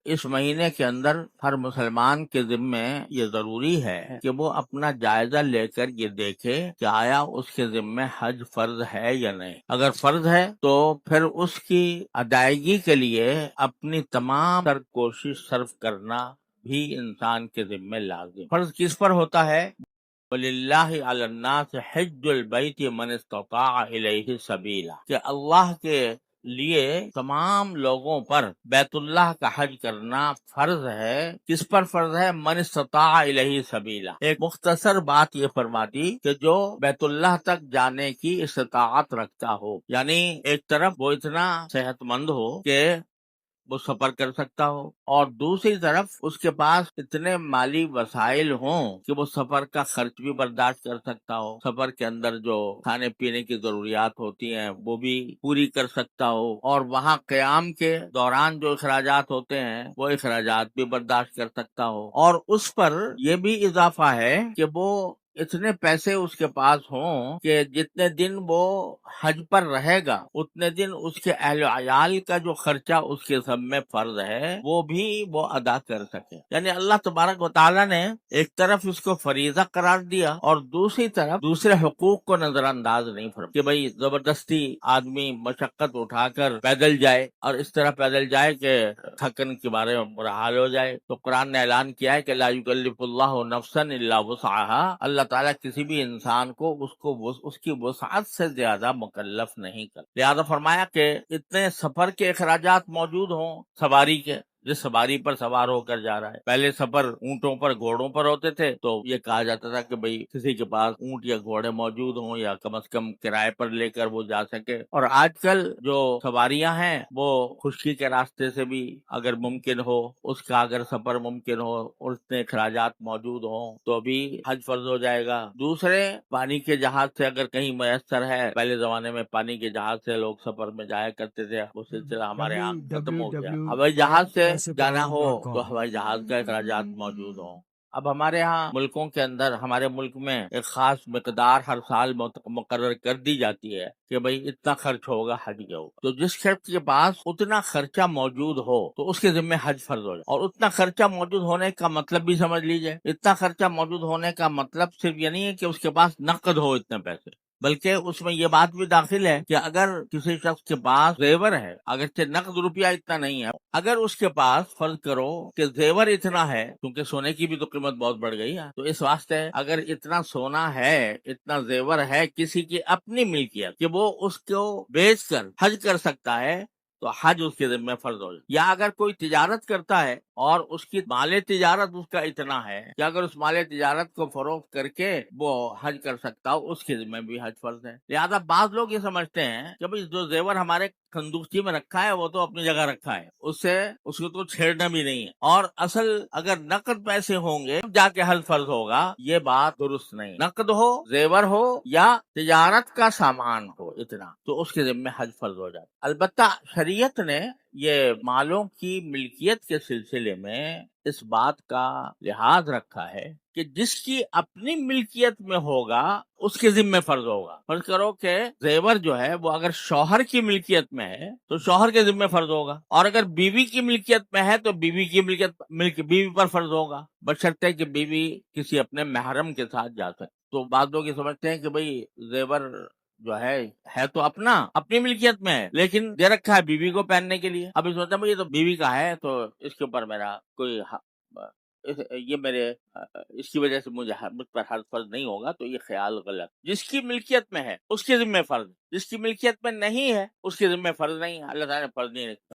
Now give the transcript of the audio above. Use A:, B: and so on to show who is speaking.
A: اس مہینے کے اندر ہر مسلمان کے ذمے یہ ضروری ہے کہ وہ اپنا جائزہ لے کر یہ دیکھے کہ آیا اس کے ذمے حج فرض ہے یا نہیں۔ اگر فرض ہے تو پھر اس کی ادائیگی کے لیے اپنی تمام تر کوشش صرف کرنا بھی انسان کے ذمے لازم۔ فرض کس پر ہوتا ہے؟ وَلِلَّهِ عَلَى النَّاسِ حِجُّ الْبَيْتِ مَنِ اسْتَطَاعَ إِلَيْهِ سَبِيلًا، کہ اللہ کے لیے تمام لوگوں پر بیت اللہ کا حج کرنا فرض ہے۔ کس پر فرض ہے؟ من استطاع الیہ سبیلا۔ ایک مختصر بات یہ فرما دی کہ جو بیت اللہ تک جانے کی استطاعت رکھتا ہو، یعنی ایک طرف وہ اتنا صحت مند ہو کہ وہ سفر کر سکتا ہو، اور دوسری طرف اس کے پاس اتنے مالی وسائل ہوں کہ وہ سفر کا خرچ بھی برداشت کر سکتا ہو، سفر کے اندر جو کھانے پینے کی ضروریات ہوتی ہیں وہ بھی پوری کر سکتا ہو، اور وہاں قیام کے دوران جو اخراجات ہوتے ہیں وہ اخراجات بھی برداشت کر سکتا ہو۔ اور اس پر یہ بھی اضافہ ہے کہ وہ اتنے پیسے اس کے پاس ہوں کہ جتنے دن وہ حج پر رہے گا اتنے دن اس کے اہل و عیال کا جو خرچہ اس کے سب میں فرض ہے وہ بھی وہ ادا کر سکے۔ یعنی اللہ تبارک و تعالیٰ نے ایک طرف اس کو فریضہ قرار دیا اور دوسری طرف دوسرے حقوق کو نظر انداز نہیں فرمایا کہ بھئی زبردستی آدمی مشقت اٹھا کر پیدل جائے اور اس طرح پیدل جائے کہ تھکن کے بارے میں برا حال ہو جائے۔ تو قرآن نے اعلان کیا ہے کہ لا یکلف اللہ نفسا الا وسعها، اللہ تعالیٰ کسی بھی انسان کو اس کی وسعت سے زیادہ مکلف نہیں کر، لہذا فرمایا کہ اتنے سفر کے اخراجات موجود ہوں، سواری کے، جس سواری پر سوار ہو کر جا رہا ہے۔ پہلے سفر اونٹوں پر گھوڑوں پر ہوتے تھے تو یہ کہا جاتا تھا کہ بھئی کسی کے پاس اونٹ یا گھوڑے موجود ہوں یا کم از کم کرائے پر لے کر وہ جا سکے، اور آج کل جو سواریاں ہیں وہ خشکی کے راستے سے بھی اگر ممکن ہو، اس کا اگر سفر ممکن ہو اور اتنے اخراجات موجود ہوں تو بھی حج فرض ہو جائے گا۔ دوسرے پانی کے جہاز سے اگر کہیں میسر ہے، پہلے زمانے میں پانی کے جہاز سے لوگ سفر میں جایا کرتے تھے، وہ سلسلہ ہمارے یہاں ختم ہو گیا۔ ہوائی جہاز سے جانا ہو تو ہوائی جہاز کا اخراجات موجود ہوں۔ اب ہمارے ہاں ملکوں کے اندر، ہمارے ملک میں ایک خاص مقدار ہر سال مقرر کر دی جاتی ہے کہ بھئی اتنا خرچ ہوگا حج کے اوپر، تو جس شخص کے پاس اتنا خرچہ موجود ہو تو اس کے ذمہ حج فرض ہو جائے۔ اور اتنا خرچہ موجود ہونے کا مطلب بھی سمجھ لیجئے، اتنا خرچہ موجود ہونے کا مطلب صرف یہ نہیں ہے کہ اس کے پاس نقد ہو اتنے پیسے، بلکہ اس میں یہ بات بھی داخل ہے کہ اگر کسی شخص کے پاس زیور ہے، اگرچہ نقد روپیہ اتنا نہیں ہے، اگر اس کے پاس فرض کرو کہ زیور اتنا ہے، کیونکہ سونے کی بھی تو قیمت بہت بڑھ گئی ہے، تو اس واسطے اگر اتنا سونا ہے، اتنا زیور ہے کسی کی اپنی ملکیت کہ وہ اس کو بیچ کر حج کر سکتا ہے تو حج اس کے ذمہ فرض ہو جائے۔ یا اگر کوئی تجارت کرتا ہے اور اس کی مال تجارت اس کا اتنا ہے کہ اگر اس مال تجارت کو فروخت کر کے وہ حج کر سکتا ہو، اس کے ذمہ بھی حج فرض ہے۔ لہذا بعض لوگ یہ سمجھتے ہیں کہ بھئی جو زیور ہمارے صندوقچی میں رکھا ہے وہ تو اپنی جگہ رکھا ہے، اس کو تو چھیڑنا بھی نہیں ہے، اور اصل اگر نقد پیسے ہوں گے جا کے حج فرض ہوگا، یہ بات درست نہیں۔ نقد ہو، زیور ہو یا تجارت کا سامان ہو اتنا تو اس کے ذمہ حج فرض ہو جاتا۔ البتہ شریعت نے یہ مالوں کی ملکیت کے سلسلے میں اس بات کا لحاظ رکھا ہے کہ جس کی اپنی ملکیت میں ہوگا اس کے ذمہ فرض ہوگا۔ فرض کرو کہ زیور جو ہے وہ اگر شوہر کی ملکیت میں ہے تو شوہر کے ذمہ فرض ہوگا، اور اگر بیوی کی ملکیت میں ہے تو بیوی کی بیوی پر فرض ہوگا، بشرطے کہ بیوی کسی اپنے محرم کے ساتھ جا سکے۔ تو بعض لوگ یہ سمجھتے ہیں کہ بھئی زیور جو ہے تو اپنی ملکیت میں ہے، لیکن دے رکھا ہے بیوی کو پہننے کے لیے۔ اب سوچتا ہوں یہ تو بیوی کا ہے تو اس کے اوپر میرا کوئی اس کی وجہ سے مجھ پر حج فرض نہیں ہوگا، تو یہ خیال غلط۔ جس کی ملکیت میں ہے اس کے ذمہ فرض، جس کی ملکیت میں نہیں ہے اس کے ذمہ فرض نہیں ہے، اللہ تعالیٰ نے فرض نہیں رکھا۔